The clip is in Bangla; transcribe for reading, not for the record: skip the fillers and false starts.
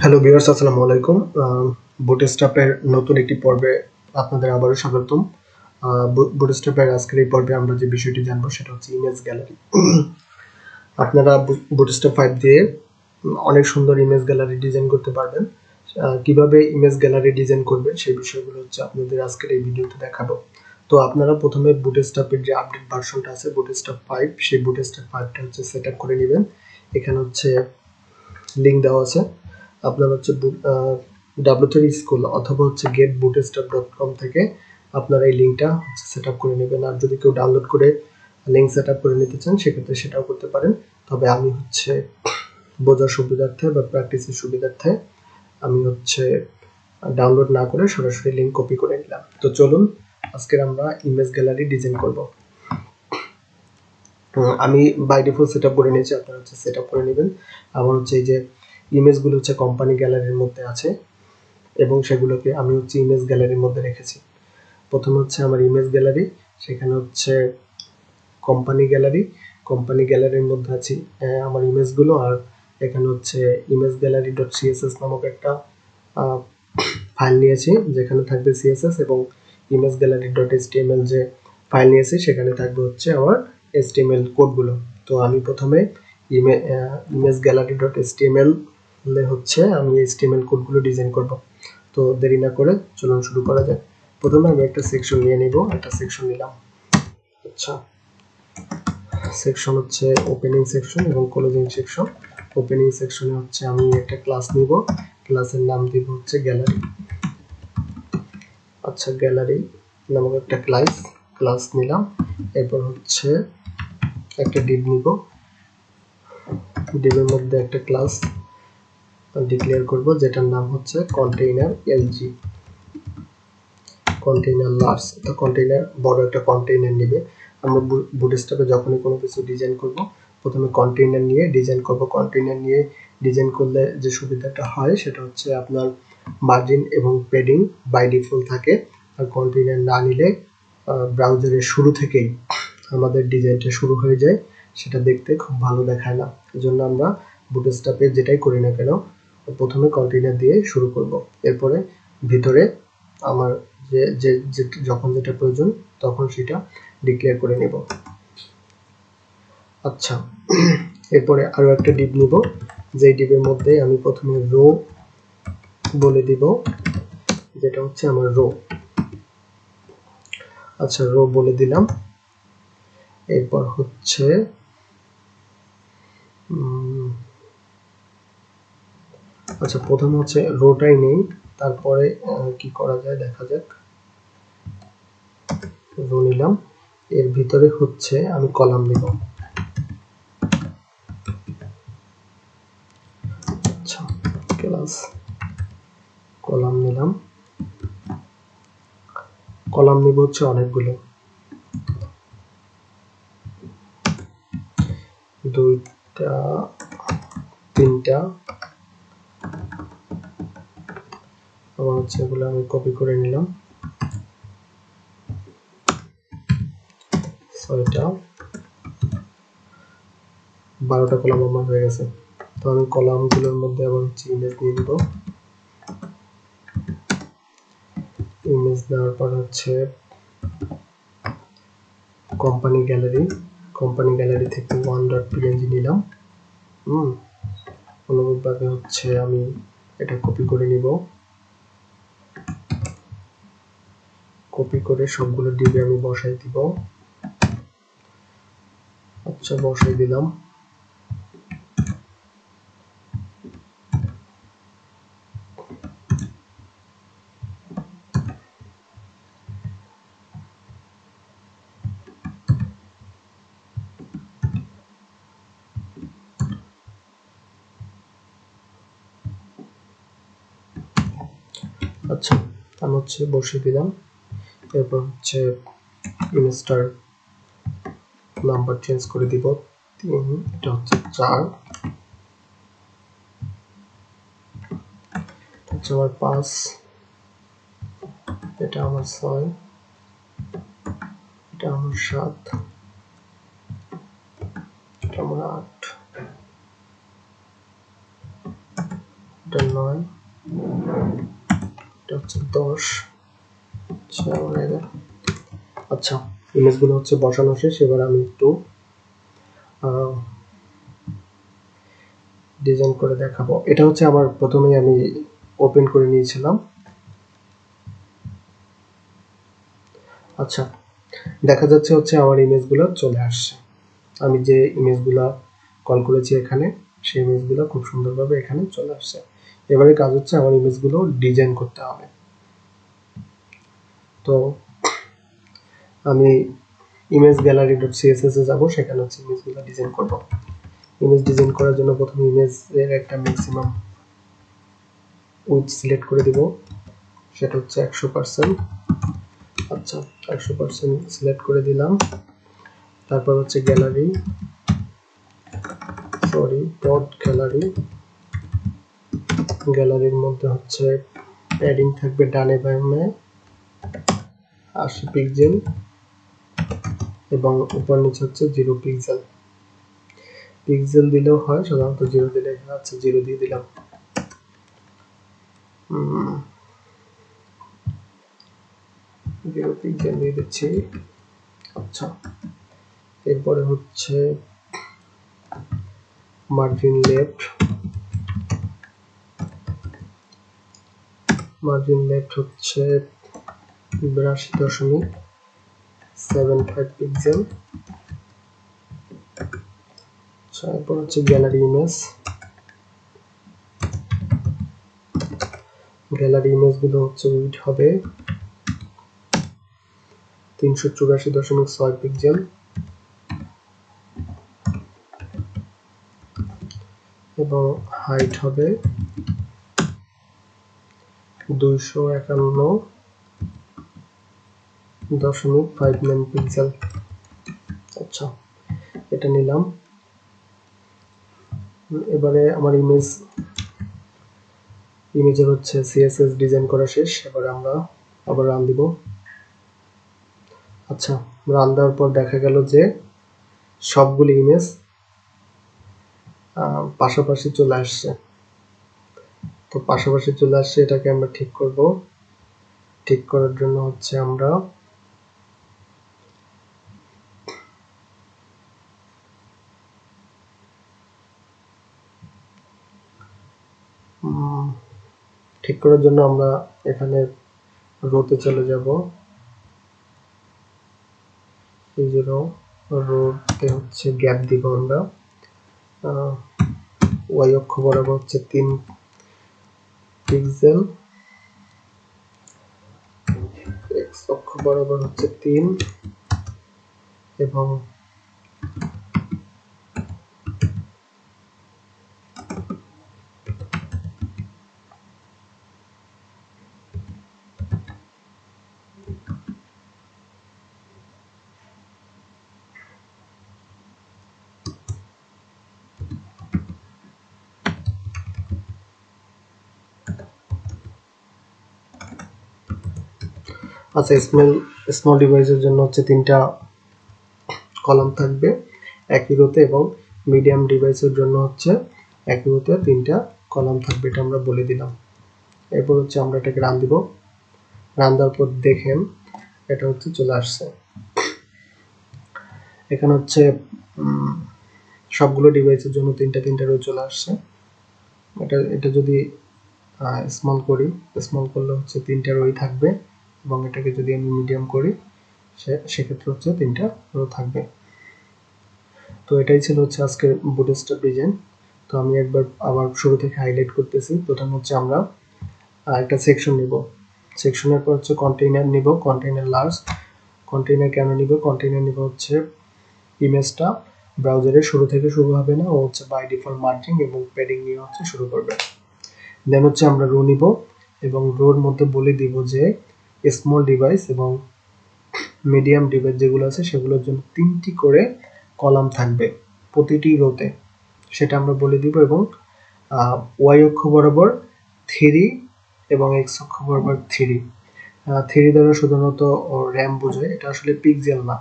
হ্যালো ভিউয়ার্স, আসসালামু আলাইকুম। বুটস্ট্র্যাপের নতুন একটি পর্বে আপনাদের আবারও স্বাগতম। বুটস্ট্র্যাপের আজকের এই পর্বে আমরা যে বিষয়টি জানবো সেটা হচ্ছে ইমেজ গ্যালারি। আপনারা বুটস্ট্র্যাপ 5 দিয়ে অনেক সুন্দর ইমেজ গ্যালারি ডিজাইন করতে পারবেন। কিভাবে ইমেজ গ্যালারি ডিজাইন করবেন সেই বিষয়গুলো হচ্ছে আপনাদের আজকের এই ভিডিওতে দেখাবো। তো আপনারা প্রথমে বুটস্ট্র্যাপের যে আপডেট ভার্সনটা আছে বুটস্ট্র্যাপ 5, সেই বুটস্ট্র্যাপ 5টা হচ্ছে সেট আপ করে নেবেন। এখানে হচ্ছে লিঙ্ক দেওয়া আছে। আপনার হচ্ছে W3 স্কুল অথবা হচ্ছে getbootstrap.com থেকে আপনারা এই লিঙ্কটা সেট আপ করে নেবেন। আর যদি কেউ ডাউনলোড করে লিঙ্ক সেট আপ করে নিতে চান সেক্ষেত্রে সেটাও করতে পারেন। তবে আমি হচ্ছে বোঝার সুবিধার্থে বা প্র্যাকটিসের সুবিধার্থে আমি হচ্ছে ডাউনলোড না করে সরাসরি লিঙ্ক কপি করে নিলাম। তো চলুন আজকের আমরা ইমেজ গ্যালারি ডিজাইন করব। আমি বাই ডিফল্ট সেট আপ করে নিয়েছি, আপনারা হচ্ছে সেট আপ করে নেবেন। আমার হচ্ছে এই যে ইমেজগুলো হচ্ছে কোম্পানি গ্যালারির মধ্যে আছে এবং সেগুলোকে আমি হচ্ছে ইমেজ গ্যালারির মধ্যে রেখেছি। প্রথমে হচ্ছে আমার ইমেজ গ্যালারি, সেখানে হচ্ছে কোম্পানি গ্যালারির মধ্যে আছে আমার ইমেজগুলো। আর এখানে হচ্ছে ইমেজ গ্যালারি ডট সিএসএস নামক একটা ফাইল নিয়েছি যেখানে থাকবে সিএসএস, এবং ইমেজ গ্যালারি ডট এইচটিএমএল যে ফাইল নিয়েছি সেখানে থাকবে হচ্ছে আমার এইচটিএমএল কোডগুলো। তো আমি প্রথমে ইমেজ গ্যালারি ডট এইচটিএমএল হচ্ছে আমি এইচটিএমএল কোডগুলো ডিজাইন করব। তো দেরি না করে চলুন শুরু করা যাক। প্রথমে আমি একটা সেকশন নিয়ে নিব, একটা সেকশন নিলাম। আচ্ছা, সেকশন হচ্ছে ওপেনিং সেকশন এবং ক্লোজিং সেকশন। ওপেনিং সেকশনে হচ্ছে আমি একটা ক্লাস নিব, ক্লাসের নাম দিব হচ্ছে গ্যালারি। আচ্ছা, গ্যালারি নামক একটা ক্লাস নিলাম। এরপর হচ্ছে একটা ডিভ নিব, ডিভের মধ্যে একটা ক্লাস ডিক্লেয়ার করব যেটার নাম হচ্ছে কন্টেইনার এলজি, কন্টেইনার লার্জ। তো কন্টেইনার বড় একটা কন্টেইনার নেবে। আমরা বুটস্ট্র্যাপে যখনই কোনো কিছু ডিজাইন করব প্রথমে কন্টেইনার নিয়ে ডিজাইন করব। কন্টেইনার নিয়ে ডিজাইন করলে যে সুবিধাটা হয় সেটা হচ্ছে আপনার মার্জিন এবং প্যাডিং বাই ডিফল্ট থাকে। আর কন্টেইনার না নিলে ব্রাউজারের শুরু থেকেই আমাদের ডিজাইনটা শুরু হয়ে যায়, সেটা দেখতে খুব ভালো দেখায় না। এজন্য আমরা বুটস্ট্র্যাপে যেটাই করি না কেন প্রথমে কন্টেইনার দিয়ে শুরু করব। এরপরে ভিতরে আমার যে যখন যেটা প্রয়োজন তখন সেটা ডিক্লেয়ার করে নেব। আচ্ছা, এরপরে আরো একটা ডিভ নিব, যে ডিভের মধ্যে আমি প্রথমে রো বলে দিব, যেটা হচ্ছে আমার রো। আচ্ছা, রো বলে দিলাম। এরপর হচ্ছে আচ্ছা, প্রথমে হচ্ছে রোটাই নেই, তারপরে কি করা যায় দেখা যাক। রো নিলাম, এর ভিতরে হচ্ছে আমি কলাম নিব। আচ্ছা, ক্লাস কলাম নিলাম, কলাম নিব হচ্ছে অনেকগুলো, 2টা 3টা। আবার হচ্ছে এগুলো আমি কপি করে নিলাম, 6টা 12টা কলাম আমার হয়ে গেছে। তো আমি কলামগুলোর মধ্যে আবার হচ্ছে ইমেজ দিয়ে দিব। ইমেজ দেওয়ার পর হচ্ছে কোম্পানি গ্যালারি থেকে 1.png নিলাম। অনুরূপভাবে হচ্ছে আমি এটা কপি করে নিব, কপি করে সবগুলো ডিবে আমি বসাই দিব। আচ্ছা, বসাই দিলাম। আচ্ছা, আমি হচ্ছে বসিয়ে দিলাম। এরপর হচ্ছে ইমেজটার নাম্বার চেঞ্জ করে দিব 3, এটা হচ্ছে 4, হচ্ছে আমার 5, এটা আমার 6, এটা আমার 7, এটা আমার 8, এটা 9, এটা হচ্ছে 10। আচ্ছা, ইমেজগুলো হচ্ছে বসানো শেষ। এবার আমি একটু ডিজাইন করে দেখাবো। এটা হচ্ছে আমার প্রথমেই আমি ওপেন করে নিয়েছিলাম। আচ্ছা, দেখা যাচ্ছে হচ্ছে আমার ইমেজগুলো চলে আসছে। আমি যে ইমেজগুলো কল করেছি এখানে, সেই ইমেজগুলো খুব সুন্দরভাবে এখানে চলে আসছে। এবারে কাজ হচ্ছে আমার ইমেজগুলো ডিজাইন করতে হবে। তো আমি ইমেজ গ্যালারি ডট সিএসএস এ যাব, সেখানে হচ্ছে ইমেজগুলো ডিজাইন করব। ইমেজ ডিজাইন করার জন্য প্রথমে ইমেজের একটা ম্যাক্সিমাম উইডথ সিলেক্ট করে দিব, সেটা হচ্ছে 100%। আচ্ছা, 100% সিলেক্ট করে দিলাম। তারপর হচ্ছে ডট গ্যালারির মধ্যে হচ্ছে প্যাডিং থাকবে ডানে বামে 80 পিক্সেল এবং উপর নিচে হচ্ছে 0 পিক্সেল। পিক্সেল দিলেও হয়, সাধারণত 0 দিলে আচ্ছা 0 দিয়ে দিলাম। জিরো পিক্সেল দিয়ে দিচ্ছি। আচ্ছা, এরপরে হচ্ছে মার্জিন লেফট হচ্ছে 82.75 পিক্সেল। আচ্ছা, এরপর হচ্ছে গ্যালারি ইমেজগুলো হচ্ছে উইডথ হবে 384.6 পিক্সেল এবং হাইট হবে 251.59 পিক্সেল। আচ্ছা, এটা নিলাম। এবারে আমার ইমেজের হচ্ছে সিএসএস ডিজাইন করা শেষ। এবারে আমরা আবার রান দিব। আচ্ছা, রান দেওয়ার পর দেখা গেল যে সবগুলি ইমেজ পাশাপাশি চলে আসছে। তো পাশাপাশি চলে আসছে, এটাকে আমরা ঠিক করব। ঠিক করার জন্য হচ্ছে আমরা এখানে রোতে চলে যাব। এই যে রোতে হচ্ছে গ্যাপ দিব আমরা। ওয়াই অক্ষ বরাবর হচ্ছে 3 পিক্সেল, এক্স অক্ষ বরাবর হচ্ছে 3 এবং আচ্ছা, স্মল ডিভাইসের জন্য হচ্ছে 3টা কলাম থাকবে একই রোতে এবং মিডিয়াম ডিভাইসের জন্য হচ্ছে একই রোতে 3টা কলাম থাকবে, এটা আমরা বলে দিলাম। এরপর হচ্ছে আমরা এটাকে রান দিব। রান দেওয়ার পর দেখেন এটা হচ্ছে চলে আসছে। এখানে হচ্ছে সবগুলো ডিভাইসের জন্য 3টা রো চলে আসছে। এটা যদি স্মল করি, স্মল করলে হচ্ছে 3টা রোই থাকবে এবং এটাকে যদি আমি মিডিয়াম করি সেক্ষেত্রে হচ্ছে 3টা রো থাকবে। তো এটাই ছিল হচ্ছে আজকের বুটস্ট্র্যাপ ডিজাইন। তো আমি একবার আবার শুরু থেকে হাইলাইট করতেছি। প্রথম হচ্ছে আমরা একটা সেকশন নিব। সেকশনের পর হচ্ছে কন্টেইনার নিব, কন্টেইনার লার্জ। কন্টেইনার কেন নিব? কন্টেইনার নিব হচ্ছে ইমেজটা ব্রাউজারের শুরু থেকে শুরু হবে না, ও হচ্ছে বাই ডিফল্ট মার্জিং এবং প্যাডিং নিয়ে হচ্ছে শুরু করবে। দেন হচ্ছে আমরা রো নিব এবং রোর মধ্যে বলে দিব যে স্মল ডিভাইস এবং মিডিয়াম ডিভাইস যেগুলো আছে সেগুলোর জন্য 3টি করে কলাম থাকবে প্রতিটি রোতে, সেটা আমরা বলে দিব। এবং ওয়াই অক্ষ বরাবর 3 এবং এক্স অক্ষ বরাবর 3 দ্বারা সাধারণত র্যাম বোঝায়, এটা আসলে পিক্সেল না।